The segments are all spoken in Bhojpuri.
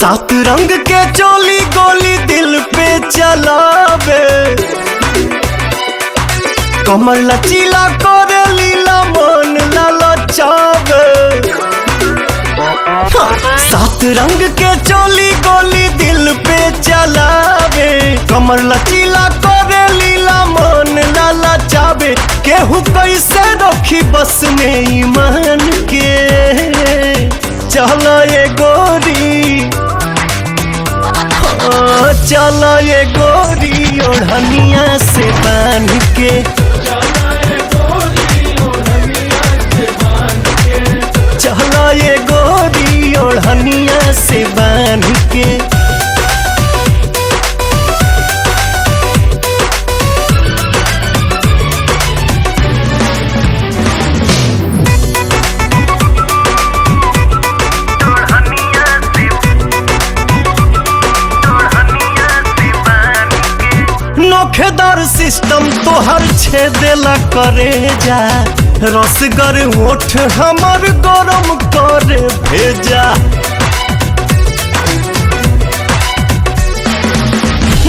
सात रंग के चोली गोली दिल पे चलावे, कमर लचीला करे लीला मन ललचावे। सात रंग के चोली गोली दिल पे चलावे, कमर लचीला करे लीला मन ललचावे। केहू कैसे रखी बस में ईमान के, चला ये गोरी चला ये गोरी ओढ़निया से बांध के, चला ये गोरी ओढ़निया से बांध के। नोखेदार सिस्टम तोहर छेदेला करे जा, रसगर होठ हमर गरम करे भेजा।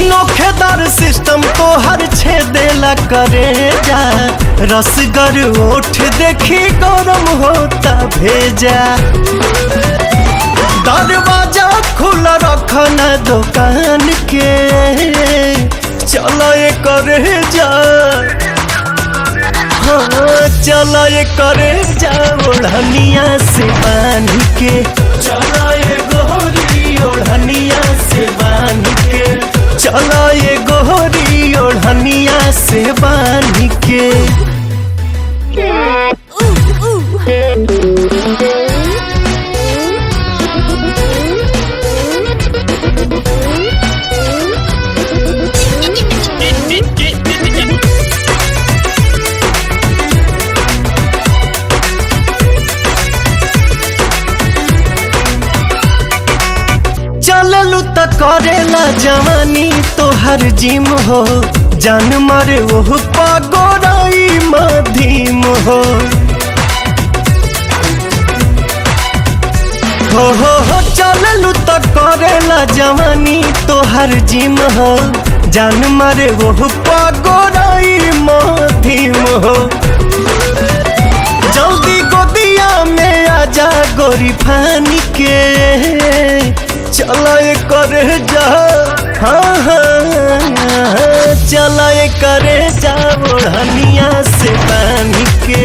नोखेदार सिस्टम तोहर छेदेला करे जा, रसगर होठ देखी गरम होता भेजा। दरवाजा खुला रखना दुकान के, चला ये करे जा, हाँ चला ये करे जा ओढ़निया से बांध के, चला ये गोरी ओढ़निया से बांध के, चला ये गोरी ओढ़निया से बांध के। चललू त करेला जवानी तोहर जिम हो, जान मारे ओह पागोराई मधीम हो। हो चललू त करेला जवानी तोहर जिम हो, जान मारे ओह पागोराई मधीम हो। जल्दी गोदिया में आजा गोरी फानी के, चला ये करे जा, हाँ हाँ चला ये करे जा ओढ़निया से बांध के।